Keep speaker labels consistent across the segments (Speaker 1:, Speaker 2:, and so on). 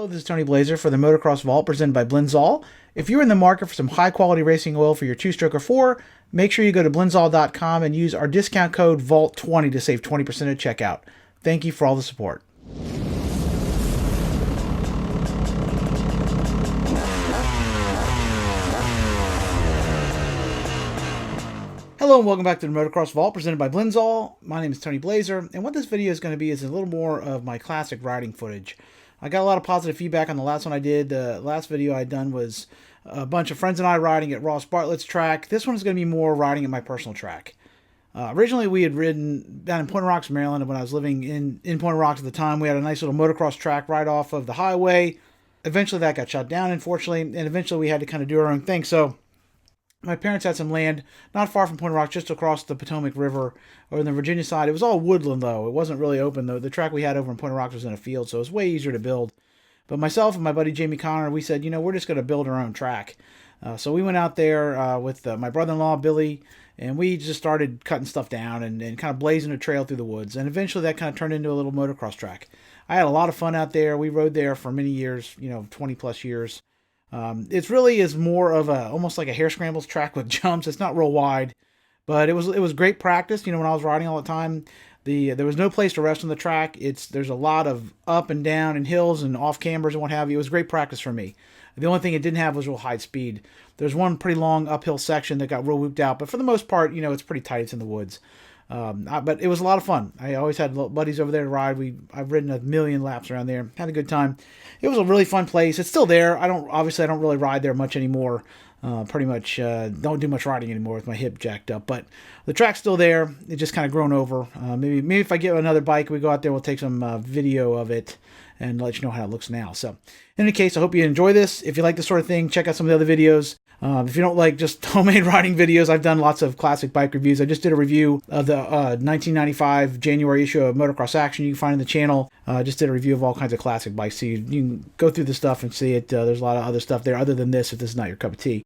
Speaker 1: Hello, this is Tony Blazier for the Motocross Vault presented by Blinzall. If you're in the market for some high-quality racing oil for your two-stroke or four, make sure you go to blinzall.com and use our discount code VAULT20 to save 20% at checkout. Thank you for all the support. Hello and welcome back to the Motocross Vault presented by Blinzall. My name is Tony Blazier, and what this video is going to be is a little more of my classic riding footage. I got a lot of positive feedback on the last one I did. The last video I had done was a bunch of friends and I riding at Ross Bartlett's track. This one is going to be more riding at my personal track. Originally we had ridden down in Point Rocks, Maryland, and when I was living in Point Rocks at the time, we had a nice little motocross track right off of the highway. Eventually that got shut down, unfortunately, and eventually we had to kind of do our own thing. So my parents had some land not far from Point Rocks, just across the Potomac River or in the Virginia side. It was all woodland, though. It wasn't really open, though. The track we had over in Point Rocks was in a field, so it was way easier to build. But myself and my buddy Jamie Connor, we said, you know, we're just going to build our own track. So we went out there with my brother-in-law, Billy, and we just started cutting stuff down and kind of blazing a trail through the woods. And eventually that kind of turned into a little motocross track. I had a lot of fun out there. We rode there for many years, 20-plus years. It really is more of almost like a hare scrambles track with jumps. It's not real wide, but it was great practice. When I was riding all the time, there was no place to rest on the track. There's a lot of up and down and hills and off cambers and what have you. It was great practice for me. The only thing it didn't have was real high speed. There's one pretty long uphill section that got real whooped out, but for the most part, it's pretty tight. It's in the woods. But it was a lot of fun. I always had buddies over there to ride. I've ridden a million laps around there. Had a good time. It was a really fun place. It's still there. I don't really ride there much anymore. Pretty much don't do much riding anymore with my hip jacked up. But the track's still there. It's just kind of grown over. Maybe if I get another bike, we go out there, we'll take some video of it and let you know how it looks now. So in any case, I hope you enjoy this. If you like this sort of thing, check out some of the other videos. If you don't like just homemade riding videos, I've done lots of classic bike reviews. I just did a review of the 1995 January issue of Motocross Action you can find on the channel. Just did a review of all kinds of classic bikes. So you can go through the stuff and see it. There's a lot of other stuff there other than this if this is not your cup of tea.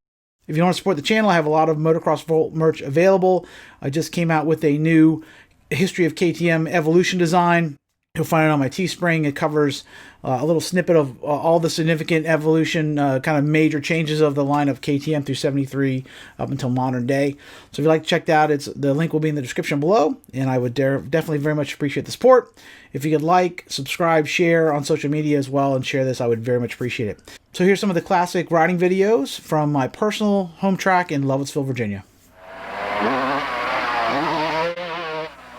Speaker 1: If you want to support the channel, I have a lot of Motocross Vault merch available. I just came out with a new History of KTM Evolution design. You'll find it on my Teespring. It covers a little snippet of all the significant evolution, kind of major changes of the line of KTM through 73 up until modern day. So if you'd like to check that out, the link will be in the description below, and I would definitely very much appreciate the support. If you could like, subscribe, share on social media as well, and share this, I would very much appreciate it. So here's some of the classic riding videos from my personal home track in Lovettsville, Virginia.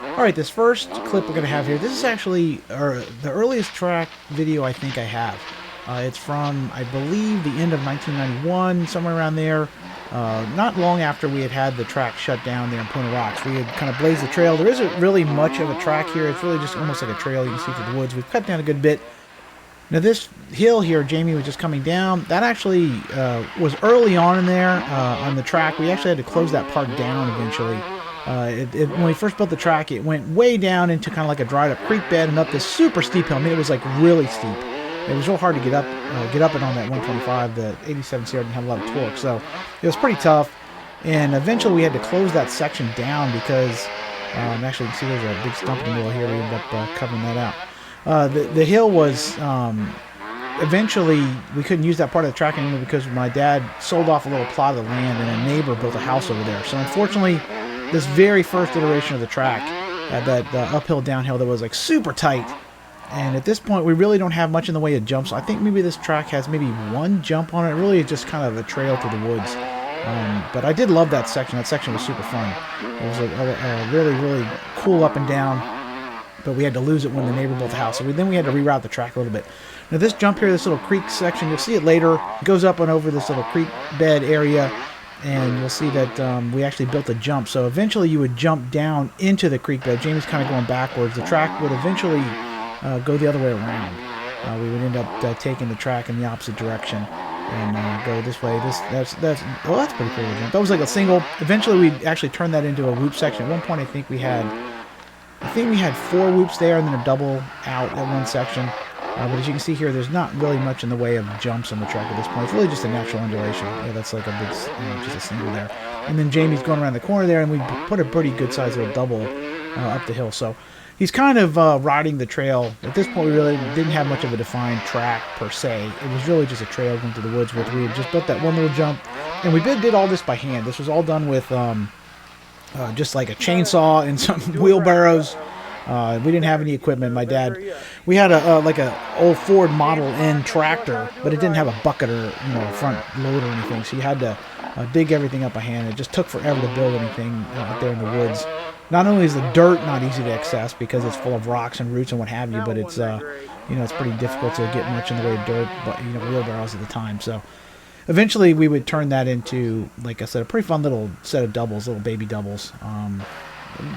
Speaker 1: Alright, this first clip we're going to have here, this is actually the earliest track video I think I have. It's from, I believe, the end of 1991, somewhere around there. Not long after we had the track shut down there in Point Rocks. We had kind of blazed the trail. There isn't really much of a track here. It's really just almost like a trail you can see through the woods. We've cut down a good bit. Now this hill here, Jamie was just coming down. That actually was early on in there on the track. We actually had to close that part down eventually. When we first built the track, it went way down into kind of like a dried up creek bed and up this super steep hill. I mean, it was like really steep. It was real hard to get up it on that 125. The 87 CR didn't have a lot of torque, so it was pretty tough. And eventually we had to close that section down because, actually you can see there's a big stump in the middle here. We ended up covering that out. The hill was, eventually we couldn't use that part of the track anymore because my dad sold off a little plot of the land and a neighbor built a house over there. So unfortunately, this very first iteration of the track had that uphill downhill that was like super tight, and at this point we really don't have much in the way of jumps. So I think maybe this track has maybe one jump on it. Really it's just kind of a trail through the woods, but I did love that section. That section was super fun. It was a really cool up and down, but we had to lose it when the neighbor built the house, so then we had to reroute the track a little bit. Now this jump here, this little creek section, you'll see it later, it goes up and over this little creek bed area, and you'll see that we actually built a jump. So eventually you would jump down into the creek bed. Jamie's kind of going backwards. The track would eventually go the other way around. We would end up taking the track in the opposite direction and go this way. That's pretty cool jump. That was like a single. Eventually we actually turned that into a whoop section. At one point I think we had 4 whoops there and then a double out at one section. But as you can see here, there's not really much in the way of jumps on the track at this point. It's really just a natural undulation. Yeah, that's like a big, just a single there. And then Jamie's going around the corner there, and we put a pretty good size little double up the hill. So he's kind of riding the trail. At this point, we really didn't have much of a defined track per se. It was really just a trail going through the woods where we had just built that one little jump. And we did all this by hand. This was all done with just like a chainsaw and some wheelbarrows. We didn't have any equipment. My dad, we had like a old Ford Model N tractor, but it didn't have a bucket or a front load or anything. So you had to dig everything up by hand. It just took forever to build anything out there in the woods. Not only is the dirt not easy to access because it's full of rocks and roots and what have you, but it's it's pretty difficult to get much in the way of dirt, but wheelbarrows at the time. So eventually we would turn that into, like I said, a pretty fun little set of doubles, little baby doubles.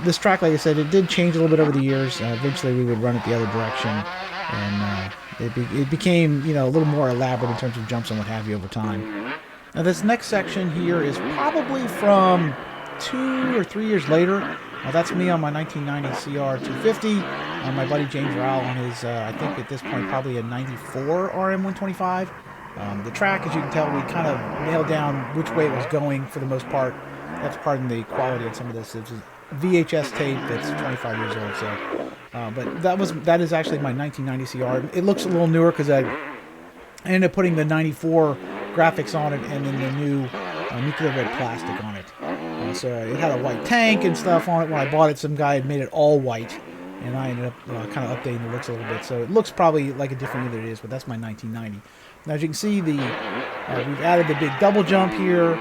Speaker 1: This track, like I said, it did change a little bit over the years. Eventually we would run it the other direction, and it became a little more elaborate in terms of jumps and what have you over time. Now this next section here is probably from 2 or 3 years later. That's me on my 1990 CR 250. My buddy James Rowell on his, I think at this point probably a 94 RM 125. The track, as you can tell, we kind of nailed down which way it was going for the most part. That's pardon the quality of some of this. It's a VHS tape that's 25 years old. So, but that is actually my 1990 CR. It looks a little newer because I ended up putting the 94 graphics on it and then the new nuclear red plastic on it. So it had a white tank and stuff on it. When I bought it, some guy had made it all white, and I ended up kind of updating the looks a little bit. So it looks probably like a different year than it is, but that's my 1990. Now, as you can see, we've added the big double jump here.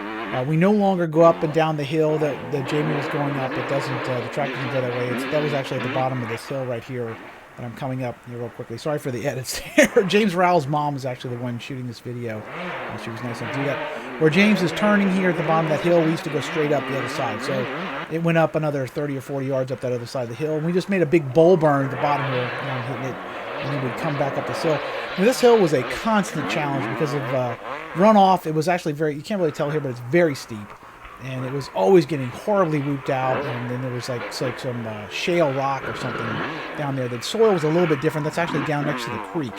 Speaker 1: We no longer go up and down the hill that Jamie was going up. It doesn't. The track doesn't go that way. That was actually at the bottom of this hill right here that I'm coming up here real quickly. Sorry for the edits there. James Rowell's mom was actually the one shooting this video. She was nice enough to do that. Where James is turning here at the bottom of that hill, we used to go straight up the other side. So it went up another 30 or 40 yards up that other side of the hill. And we just made a big bowl burn at the bottom here, hitting it, and then we'd come back up this hill. Now, this hill was a constant challenge because of runoff. It was actually you can't really tell here, but it's very steep. And it was always getting horribly whooped out, and then there was like some shale rock or something down there. The soil was a little bit different. That's actually down next to the creek,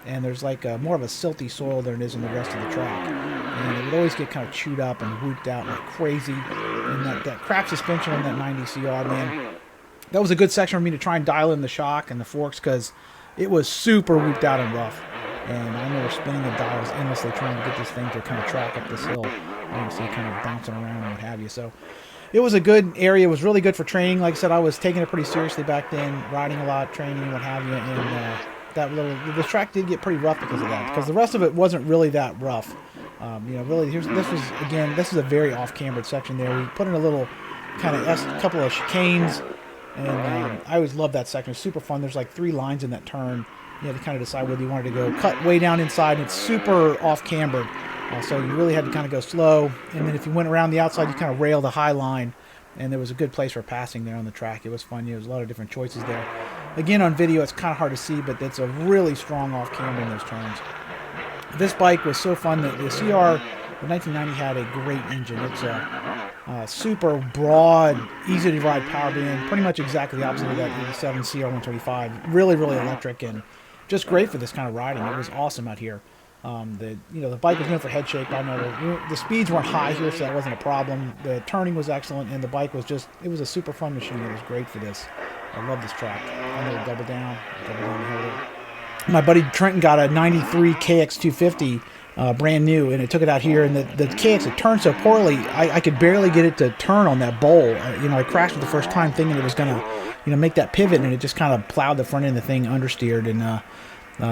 Speaker 1: and there's like more of a silty soil than it is in the rest of the track. And it would always get kind of chewed up and whooped out like crazy. And that crap suspension on that 90 CR, man, that was a good section for me to try and dial in the shock and the forks because it was super whooped out and rough. And I remember spinning the dials endlessly trying to get this thing to kind of track up this hill. You can see it kind of bouncing around and what have you. So it was a good area. It was really good for training. Like I said, I was taking it pretty seriously back then, riding a lot, training, what have you. And the track did get pretty rough because of that. Because the rest of it wasn't really that rough. Really, this is a very off-cambered section there. We put in a little kind of couple of chicanes, and I always loved that section. It's super fun. There's like 3 lines in that turn. You had to kind of decide whether you wanted to go cut way down inside, and it's super off-cambered. So you really had to kind of go slow, and then if you went around the outside, you kind of railed a high line, and there was a good place for passing there on the track. It was fun. There was a lot of different choices there. Again, on video, it's kind of hard to see, but it's a really strong off-camber in those turns. This bike was so fun that the CR, the 1990, had a great engine. It's a super broad, easy-to-ride power band, pretty much exactly the opposite of that 87 CR 135. Really, really electric and just great for this kind of riding. It was awesome out here. The bike was known for head shake. I know the speeds weren't high here, so that wasn't a problem. The turning was excellent, and the bike was it was a super fun machine. It was great for this. I love this track. I know double down the hill. My buddy Trenton got a 93 KX250 brand new, and it took it out here, and the KX, it turned so poorly, I could barely get it to turn on that bowl. I crashed it the first time thinking it was going to make that pivot, and it just kind of plowed the front end of the thing, understeered, and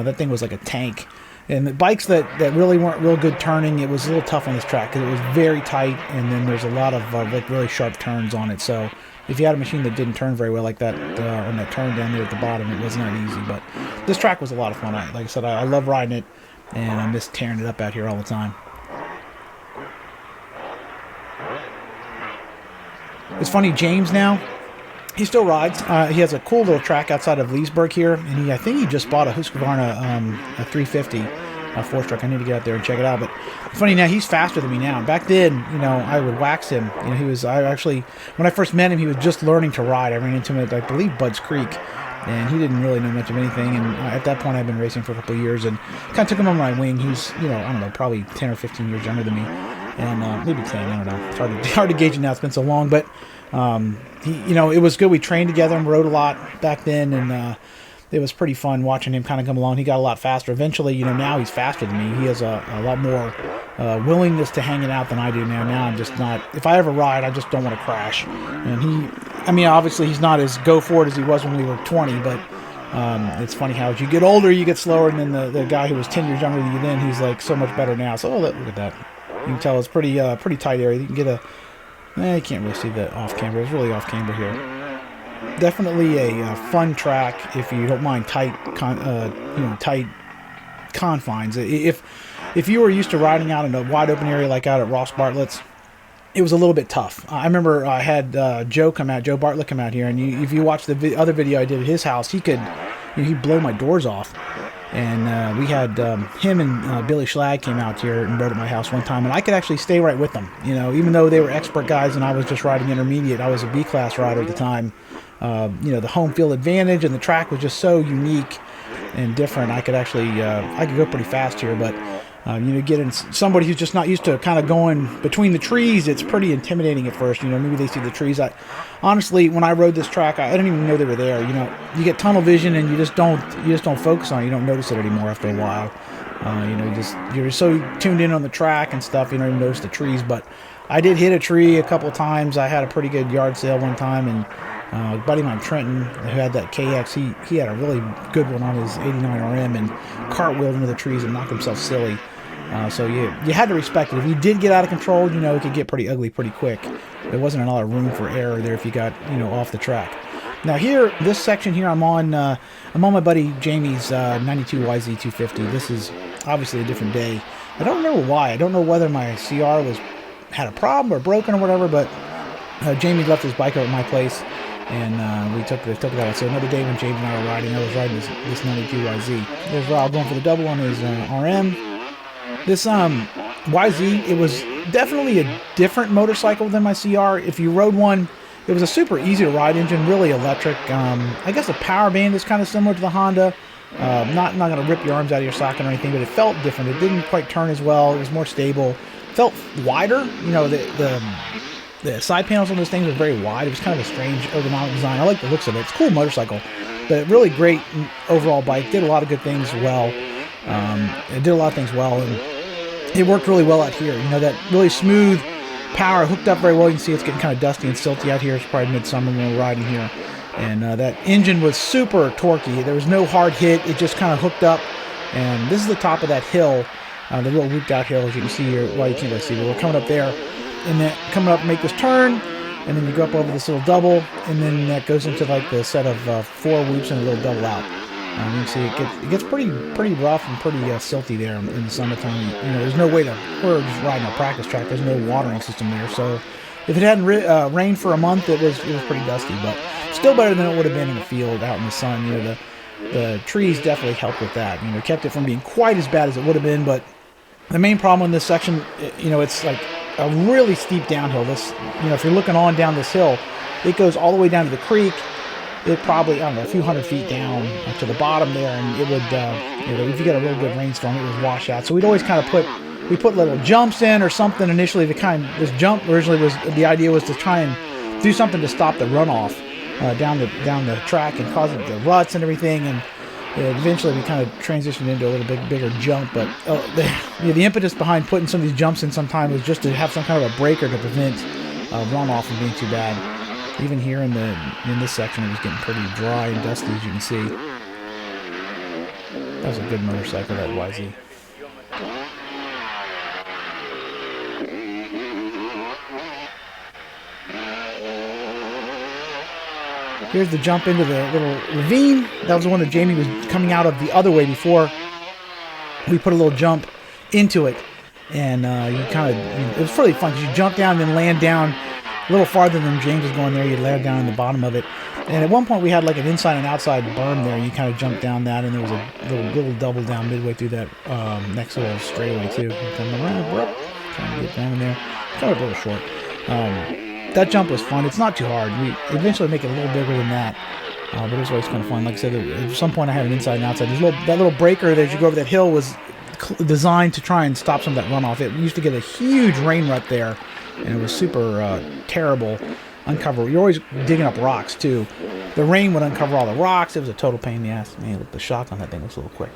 Speaker 1: that thing was like a tank. And the bikes that really weren't real good turning, it was a little tough on this track because it was very tight, and then there's a lot of like really sharp turns on it. So if you had a machine that didn't turn very well like that on that turn down there at the bottom, it was not easy. But this track was a lot of fun. Like I said, I love riding it, and I miss tearing it up out here all the time. It's funny, James now, he still rides. He has a cool little track outside of Leesburg here, and I think he just bought a Husqvarna a 350 four-stroke. I need to get out there and check it out. But funny now, he's faster than me now. Back then, I would wax him. When I first met him, he was just learning to ride. I ran into him at, I believe, Budds Creek, and he didn't really know much of anything. And at that point, I'd been racing for a couple of years, and kind of took him on my wing. He's, I don't know, probably 10 or 15 years younger than me. And maybe 10, I don't know. It's hard to gauge it now. It's been so long. But It was good. We trained together and rode a lot back then, and it was pretty fun watching him kind of come along. He got a lot faster. Eventually, now he's faster than me. He has a lot more willingness to hang it out than I do now. Now I'm just not. If I ever ride, I just don't want to crash. And obviously he's not as go for it as he was when we were 20, but it's funny how as you get older, you get slower, and then the guy who was 10 years younger than you then, he's like so much better now. So look at that. You can tell it's pretty tight area. You can get you can't really see the off camber. It's really off camber here. Definitely a fun track if you don't mind tight confines. If you were used to riding out in a wide open area like out at Ross Bartlett's, it was a little bit tough. I remember I had Joe Bartlett come out here, and if you watch the other video I did at his house, he'd blow my doors off. And we had him and Billy Schlag came out here and rode at my house one time, and I could actually stay right with them. Even though they were expert guys and I was just riding intermediate, I was a B-class rider at the time. The home field advantage and the track was just so unique and different. I could actually I could go pretty fast here, but getting somebody who's just not used to kind of going between the trees, it's pretty intimidating at first. Maybe they see the trees. Honestly, when I rode this track, I didn't even know they were there. You get tunnel vision and you just don't focus on it. You don't notice it anymore after a while. You're so tuned in on the track and stuff, you don't even notice the trees. But I did hit a tree a couple of times. I had a pretty good yard sale one time, and a buddy of mine, Trenton, who had that KX, he had a really good one on his 89 RM and cartwheeled into the trees and knocked himself silly. So you had to respect it. If you did get out of control, it could get pretty ugly pretty quick. There wasn't a lot of room for error there if you got off the track. Now here, this section here, I'm on my buddy Jamie's 92 YZ250. This is obviously a different day. I don't remember why. I don't know whether my CR had a problem or broken or whatever, but Jamie left his bike over at my place, and we took it out. So another day when Jamie and I were riding, I was riding this 92 YZ. There's Rob going for the double on his RM. This YZ, it was definitely a different motorcycle than my CR. If you rode one, it was a super easy to ride engine, really electric. I guess the power band is kind of similar to the Honda. Not going to rip your arms out of your socket or anything, but it felt different. It didn't quite turn as well. It was more stable. Felt wider. The side panels on those things were very wide. It was kind of a strange ergonomic design. I like the looks of it. It's a cool motorcycle, but really great overall bike. Did a lot of good things well. It did a lot of things well, and it worked really well out here. That really smooth power hooked up very well. You can see it's getting kind of dusty and silty out here. It's probably midsummer when we're riding here. And that engine was super torquey. There was no hard hit. It just kind of hooked up. And this is the top of that hill, the real looped out hill, as you can see here. Well, you can't really see, but we're coming up there. And then coming up, make this turn, and then you go up over this little double, and then that goes into like the set of 4 whoops and a little double out. You can see it gets pretty rough and pretty silty there in the summertime. There's no way we're just riding a practice track. There's no watering system there, so if it hadn't rained for a month, it was pretty dusty, but still better than it would have been in the field out in the sun. The trees definitely helped with that. Kept it from being quite as bad as it would have been. But the main problem in this section, it's like a really steep downhill. If you're looking on down this hill, it goes all the way down to the creek. It probably, a few hundred feet down to the bottom there, and it would, if you get a real good rainstorm, it would wash out. So we'd always kind of put little jumps in or something initially this jump originally the idea was to try and do something to stop the runoff down the track and cause the ruts and everything. And eventually we kind of transitioned into a little bit bigger jump, but the impetus behind putting some of these jumps in sometime was just to have some kind of a breaker to prevent runoff from being too bad. Even here in this section, it was getting pretty dry and dusty, as you can see. That was a good motorcycle, that YZ. Here's the jump into the little ravine. That was the one that Jamie was coming out of the other way before. We put a little jump into it, and it was really fun because you jump down and then land down a little farther than James was going there. You'd land down in the bottom of it. And at one point we had like an inside and outside berm there. You kind of jumped down that, and there was a little double down midway through that next little straightaway too. Coming around, trying to get down in there. Kind of a little short. That jump was fun. It's not too hard. We eventually make it a little bigger than that. But it was always kind of fun. Like I said, at some point I had an inside and outside. That little breaker that you go over that hill was designed to try and stop some of that runoff. It used to get a huge rain rut there, and it was super terrible. uncover. You're always digging up rocks too. The rain would uncover all the rocks. It was a total pain in the ass. Man, look, the shock on that thing looks a little quick.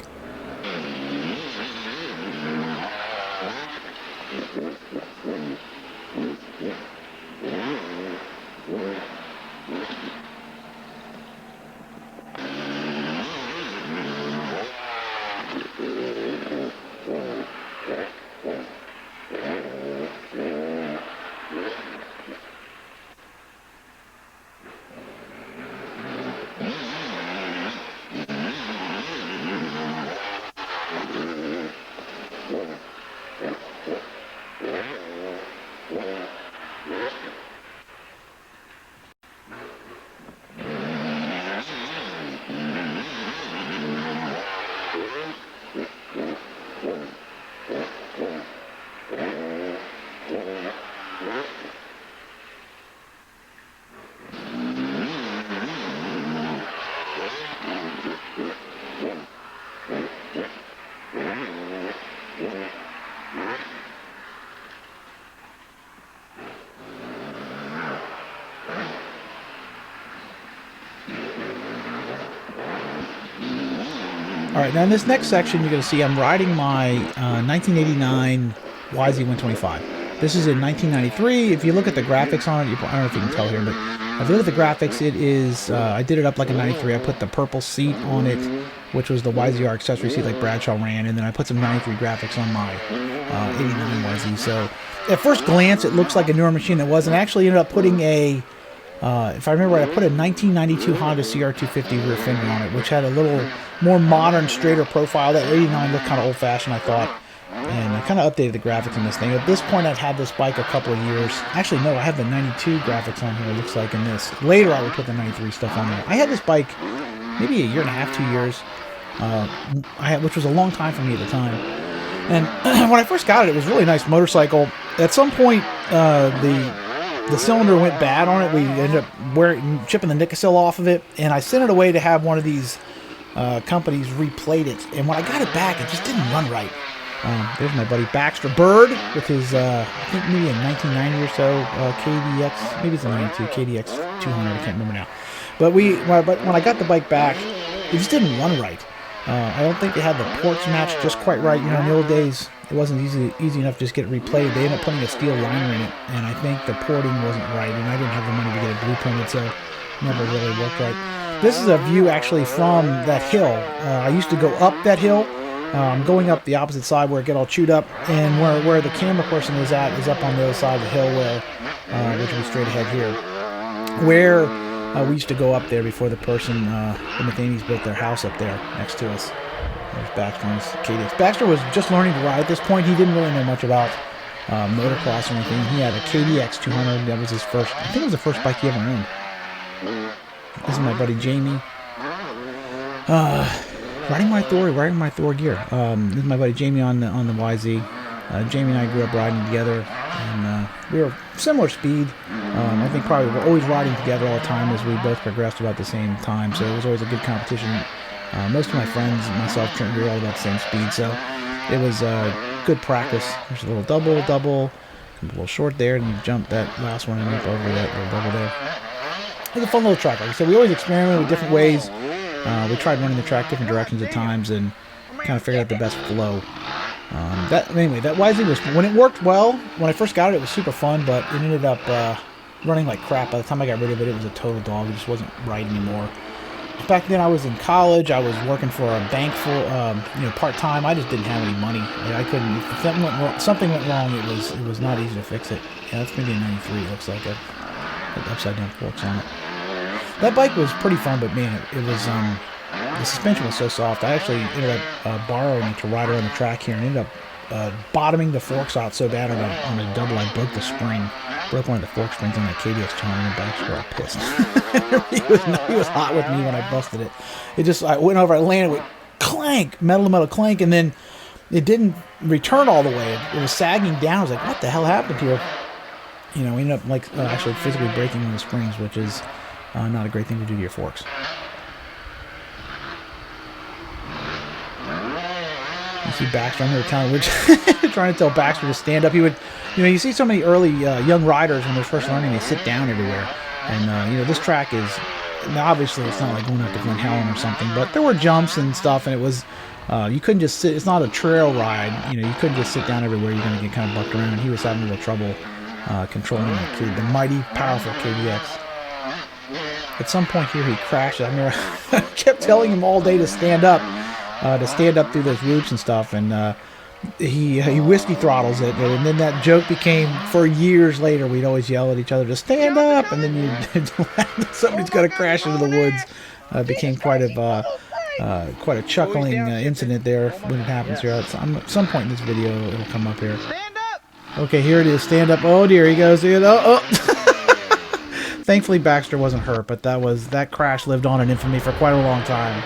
Speaker 1: All right, now in this next section, you're going to see I'm riding my 1989 YZ125. This is in 1993. If you look at the graphics on it, I don't know if you can tell here, but if you look at the graphics, it is, I did it up like a 93. I put the purple seat on it, which was the YZR accessory seat like Bradshaw ran, and then I put some 93 graphics on my 89 YZ. So at first glance, it looks like a newer machine. It wasn't. I actually ended up putting a, if I remember right, I put a 1992 Honda CR250 rear fender on it, which had a little more modern, straighter profile. That 89 looked kind of old-fashioned, I thought, and I kind of updated the graphics on this thing. At this point, I'd had this bike a couple of years. Actually, no, I have the 92 graphics on here, it looks like, in this. Later, I would put the 93 stuff on there. I had this bike maybe a year and a half, 2 years, which was a long time for me at the time. And when I first got it, it was a really nice motorcycle. At some point, the cylinder went bad on it. We ended up chipping the Nicosil off of it, and I sent it away to have one of these companies replate it. And when I got it back, it just didn't run right. There's my buddy Baxter Bird with his, I think maybe a 1990 or so KDX, maybe it's a 92 KDX 200. I can't remember now. But when I got the bike back, it just didn't run right. I don't think they had the ports matched just quite right. You know, in the old days, it wasn't easy enough to just get it replated. They ended up putting a steel liner in it, and I think the porting wasn't right, and I didn't have the money to get it blueprinted, so it never really worked right. This is a view actually from that hill. I used to go up that hill. I'm going up the opposite side where it get all chewed up, and where the camera person is at is up on the other side of the hill, which will be straight ahead here, where we used to go up there before the person, the Mathaneys, built their house up there next to us. There's Baxter and his KDX. Baxter was just learning to ride at this point. He didn't really know much about motocross or anything. He had a KDX 200. That was his first, I think it was the first bike he ever owned. This is my buddy Jamie. Riding my Thor gear. This is my buddy Jamie on the YZ. Jamie and I grew up riding together, and we were similar speed. I think probably we're always riding together all the time as we both progressed about the same time, so it was always a good competition. Most of my friends and myself, we were all about the same speed, so it was good practice. There's a little double, a little short there, and you jump that last one and up over that little double there. It was a fun little track. Like I said, we always experimented with different ways. We tried running the track different directions at times and kind of figured out the best flow. That YZ was, when it worked well, when I first got it, it was super fun, but it ended up running like crap. By the time I got rid of it, it was a total dog. It just wasn't right anymore. Back then, I was in college. I was working for a bank part-time. I just didn't have any money. I couldn't. If something went wrong, it was not easy to fix it. Yeah, that's maybe a 93. It looks like it. Upside-down forks on it. That bike was pretty fun, but man, it was the suspension was so soft. I actually ended up borrowing it to ride around the track here, and ended up bottoming the forks out so bad on a double. I broke the spring, broke one of the fork springs on that KDX 200, and Baxter got pissed. he was hot with me when I busted it. I went over, I landed with clank, metal to metal clank, and then it didn't return all the way. It was sagging down. I was like, what the hell happened here? You know, we ended up actually physically breaking one of the springs, which is not a great thing to do to your forks. You See Baxter, I'm going to trying to tell Baxter to stand up. He would, you see so many early young riders when they're first learning, they sit down everywhere. And, this track is, now obviously it's not like going up to Glen Helen or something, but there were jumps and stuff, and it was, you couldn't just sit, it's not a trail ride, you couldn't just sit down everywhere, you're going to get kind of bucked around, and he was having a little trouble controlling the mighty, powerful KDX. At some point here he crashed. I remember I kept telling him all day to stand up through those loops and stuff, and he whiskey throttles it, and then that joke became, for years later, we'd always yell at each other to stand up, and then somebody's going to crash into the woods. It became quite a chuckling incident there when it happens here. At some point in this video, it'll come up here.
Speaker 2: Stand up!
Speaker 1: Okay, here it is. Stand up. Oh dear, he goes. Oh. Thankfully, Baxter wasn't hurt, but that crash lived on in infamy for quite a long time.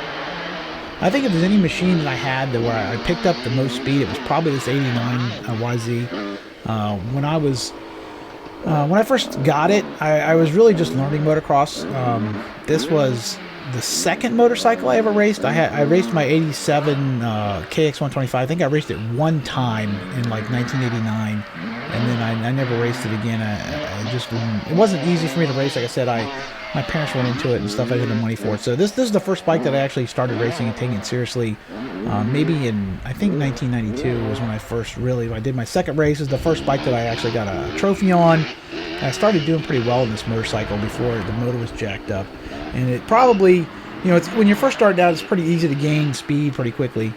Speaker 1: I think if there's any machine that I had where I picked up the most speed, it was probably this 89 YZ. When I first got it, I was really just learning motocross. This was the second motorcycle I ever raced. I raced my 87 KX125. I think I raced it one time in like 1989, and then I never raced it again. It wasn't easy for me to race. Like I said, my parents went into it and stuff. I didn't have the money for it. So this is the first bike that I actually started racing and taking it seriously. Maybe in, I think 1992 was when I did my second race. Is the first bike that I actually got a trophy on. And I started doing pretty well in this motorcycle before the motor was jacked up. And it probably, it's when you're first starting out, it's pretty easy to gain speed pretty quickly.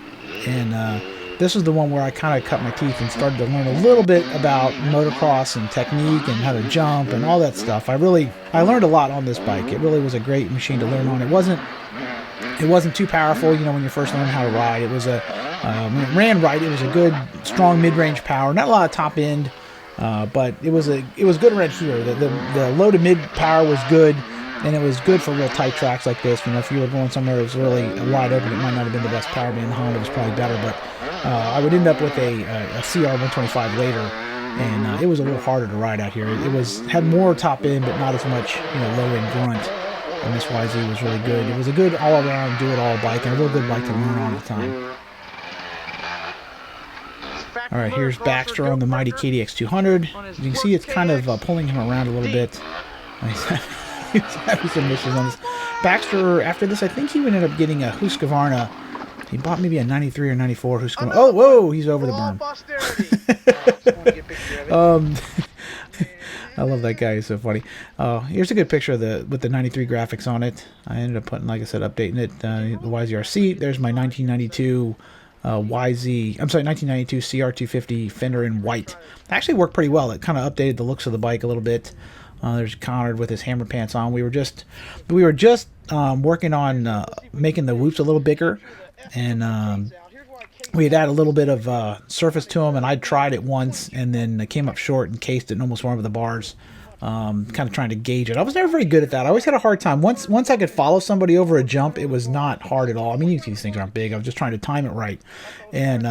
Speaker 1: And this is the one where I kind of cut my teeth and started to learn a little bit about motocross and technique and how to jump and all that stuff. I learned a lot on this bike. It really was a great machine to learn on. It wasn't too powerful, when you first learn how to ride. It was when it ran right, it was a good, strong mid-range power. Not a lot of top end, but it was good around here. The low to mid power was good. And it was good for real tight tracks like this. If you were going somewhere that was really wide open, it might not have been the best power. Being the Honda was probably better, but I would end up with a CR125 later, and it was a little harder to ride out here. It had more top end, but not as much low end grunt. And this YZ was really good. It was a good all around do it all bike, and a real good bike to learn on at the time. All right, here's Baxter on the mighty KDX 200. As you can see, it's kind of pulling him around a little bit. He was having some issues on this. Baxter, after this, I think he would end up getting a Husqvarna. He bought maybe a 93 or 94 Husqvarna. Oh, whoa, he's over the berm. I love that guy. He's so funny. Here's a good picture of with the 93 graphics on it. I ended up putting, like I said, updating it. The YZRC. There's my 1992 1992 CR250 fender in white. It actually worked pretty well. It kind of updated the looks of the bike a little bit. There's Conrad with his hammer pants on. We were just working on making the whoops a little bigger, and we had added a little bit of surface to them. And I tried it once, and then it came up short and cased it and almost went over the bars. Kind of trying to gauge it. I was never very good at that. I always had a hard time. Once I could follow somebody over a jump, it was not hard at all. I mean, you see these things aren't big. I was just trying to time it right, and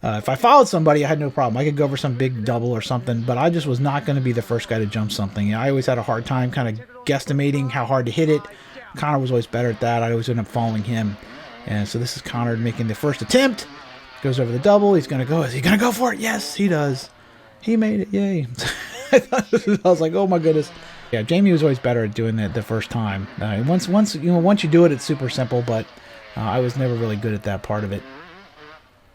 Speaker 1: if I followed somebody, I had no problem. I could go over some big double or something, but I just was not going to be the first guy to jump something. I always had a hard time kind of guesstimating how hard to hit it. Connor was always better at that. I always ended up following him. And so this is Connor making the first attempt. Goes over the double. He's going to go. Is he going to go for it? Yes, he does. He made it. Yay. I was like, oh my goodness. Yeah, Jamie was always better at doing that the first time. Once you do it, it's super simple, but I was never really good at that part of it.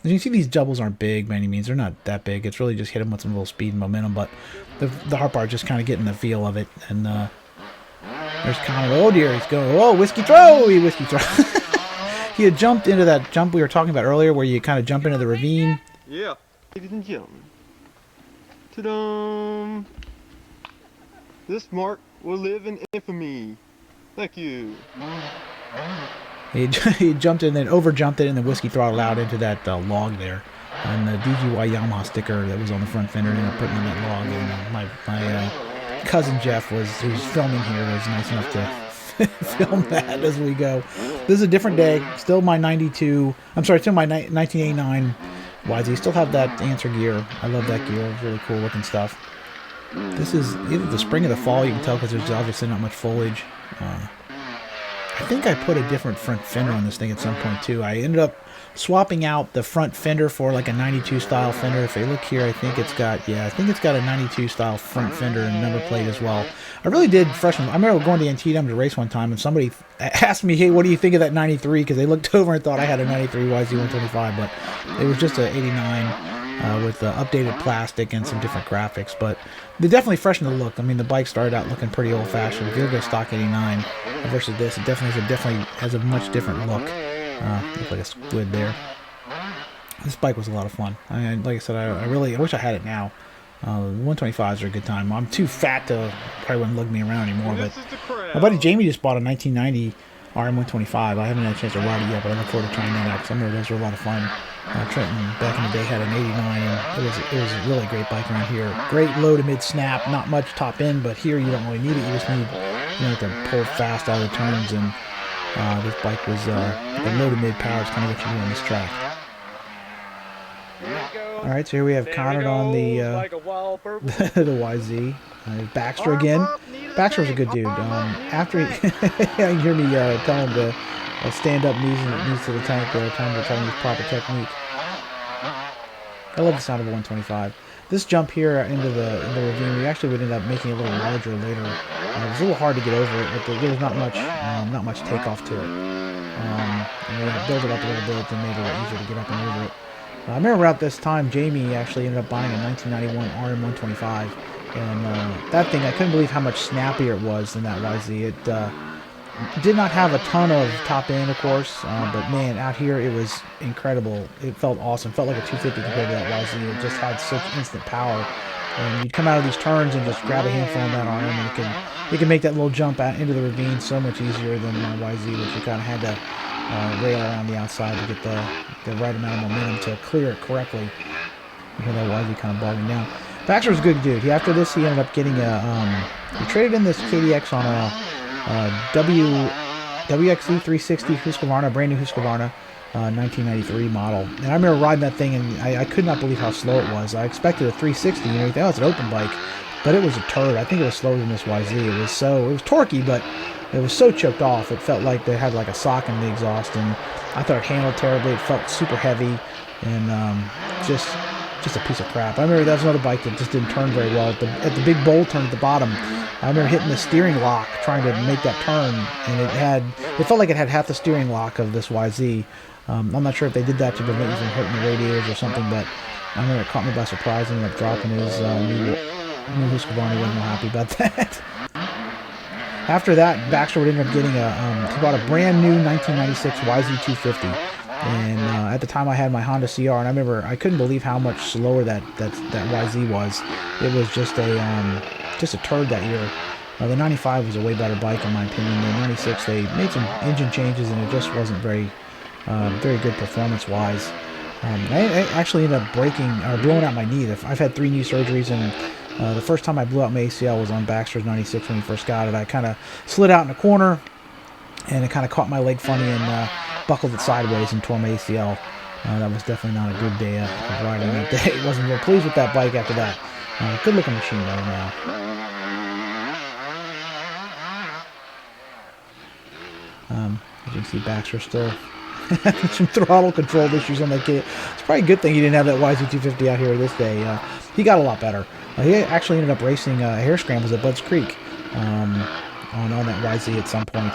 Speaker 1: As you can see, these doubles aren't big by any means. They're not that big. It's really just hit them with some little speed and momentum, but the hard part is just kind of getting the feel of it. And there's Connor. Oh dear, he's going. Oh, whiskey throw! He whiskey throw. He had jumped into that jump we were talking about earlier, where you kind of jump into the ravine.
Speaker 2: Yeah, ladies and gentlemen. Ta-da! This mark will live in infamy. Thank you.
Speaker 1: He jumped in and then overjumped it, and then whiskey throttled out into that log there. And the DGY Yamaha sticker that was on the front fender ended up putting on that log. And my cousin Jeff, who's filming here, was nice enough to film that as we go. This is a different day. Still my 1989 YZ. Still have that answer gear. I love that gear. It's really cool looking stuff. This is either the spring or the fall. You can tell because there's obviously not much foliage. I think I put a different front fender on this thing at some point too. I ended up swapping out the front fender for like a 92 style fender. If you look here, I think it's got, yeah, I think it's got a 92 style front fender and number plate as well. I really did freshman. I remember going to Antietam to race one time, and somebody asked me, "Hey, what do you think of that 93?" Because they looked over and thought I had a 93 YZ125, but it was just a 89 with updated plastic and some different graphics. But they definitely freshened the look. I mean, the bike started out looking pretty old-fashioned. If you look at stock 89 versus this, it definitely has a much different look. Looks like a squid there. This bike was a lot of fun. I mean, like I said, I wish I had it now. 125s are a good time. I'm too fat to probably wouldn't lug me around anymore. But my buddy Jamie just bought a 1990 RM125. I haven't had a chance to ride it yet, but I look forward to trying that out because I remember those were a lot of fun. Trenton back in the day had an 89, and it was a really great bike around here. Great low to mid snap, not much top end, but here you don't really need it. You just need to pull fast out of the turns, and this bike was the low to mid power is kind of what you do on this track. All right, so here we have Connor on the the YZ. Baxter again. Baxter's a good dude. After he, you hear me tell him to stand up, knees to the tank there, time to use proper technique. I love the sound of a 125. This jump here into the ravine, we actually would end up making it a little larger later. It was a little hard to get over it, but there was not much takeoff to it. And we built it up a little bit and made it a little easier to get up and over it. I remember around this time, Jamie actually ended up buying a 1991 RM125, and that thing, I couldn't believe how much snappier it was than that YZ. It did not have a ton of top end, of course, but man, out here it was incredible. It felt awesome. It felt like a 250 compared to that YZ. It just had such instant power, and you'd come out of these turns and just grab a handful of that RM, and you can make that little jump out into the ravine so much easier than my YZ, which you kind of had to rail around the outside to get the right amount of momentum to clear it correctly. You hear that YZ kind of bogging down. Baxter was a good dude. After this, he ended up getting he traded in this KDX on a WXE 360 Husqvarna, brand new Husqvarna 1993 model. And I remember riding that thing, and I could not believe how slow it was. I expected a 360, you thought, oh, it's an open bike, but it was a turd. I think it was slower than this YZ. It was torquey, but it was so choked off. It felt like they had like a sock in the exhaust, and I thought it handled terribly. It felt super heavy, and just a piece of crap. I remember that was another bike that just didn't turn very well. At the big bowl turn at the bottom, I remember hitting the steering lock trying to make that turn, and it felt like it had half the steering lock of this YZ. I'm not sure if they did that to prevent you from hurting the radiators or something, but I remember it caught me by surprise and ended up dropping his new Husqvarna. He wasn't real happy about that. After that, Baxter would end up getting he bought a brand new 1996 YZ250. And at the time I had my Honda CR, and I remember I couldn't believe how much slower that YZ was. It was just a turd that year. The 95 was a way better bike in my opinion. The 96, they made some engine changes, and it just wasn't very good performance-wise. I actually ended up blowing out my knee. I've had 3 knee surgeries, and the first time I blew out my ACL was on Baxter's 96 when he first got it. I kind of slid out in a corner, and it kind of caught my leg funny and buckled it sideways and tore my ACL. That was definitely not a good day of riding that day. Wasn't real pleased with that bike after that. Good looking machine right now. As you can see, Baxter still having some throttle control issues on that kit. It's probably a good thing he didn't have that YZ250 out here this day. He got a lot better. He actually ended up racing hair scrambles at Budds Creek on that YZ at some point.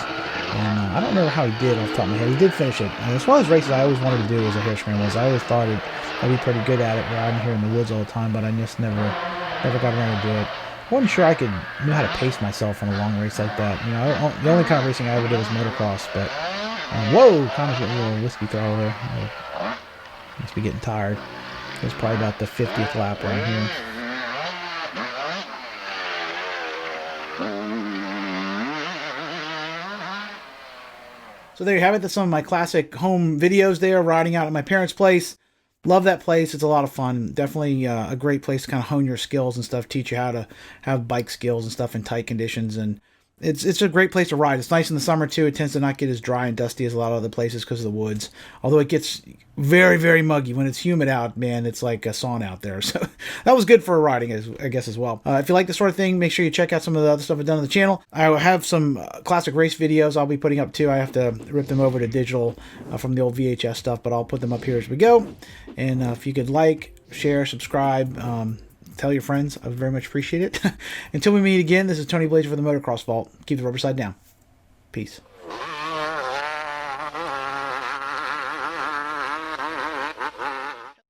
Speaker 1: And I don't remember how he did off the top of my head. He did finish it. And as far as races I always wanted to do was a hair scramble. I always thought I'd be pretty good at it riding here in the woods all the time, but I just never got around to do it. I wasn't sure I could know how to pace myself on a long race like that. The only kind of racing I ever did was motocross. But whoa, kind of getting a little whiskey throw there. Must be getting tired. It's probably about the 50th lap right here. So there you have it. That's some of my classic home videos there, riding out at my parents' place. Love that place. It's a lot of fun. Definitely a great place to kind of hone your skills and stuff, teach you how to have bike skills and stuff in tight conditions. And It's a great place to ride. It's nice in the summer too. It tends to not get as dry and dusty as a lot of other places because of the woods. Although it gets very, very muggy when it's humid out. Man, it's like a sauna out there. So that was good for riding, I guess, as well. If you like this sort of thing, make sure you check out some of the other stuff I've done on the channel. I have some classic race videos I'll be putting up too. I have to rip them over to digital from the old VHS stuff, but I'll put them up here as we go. And if you could like, share, subscribe, tell your friends. I would very much appreciate it. Until we meet again, this is Tony Blazier for the Motocross Vault. Keep the rubber side down. Peace.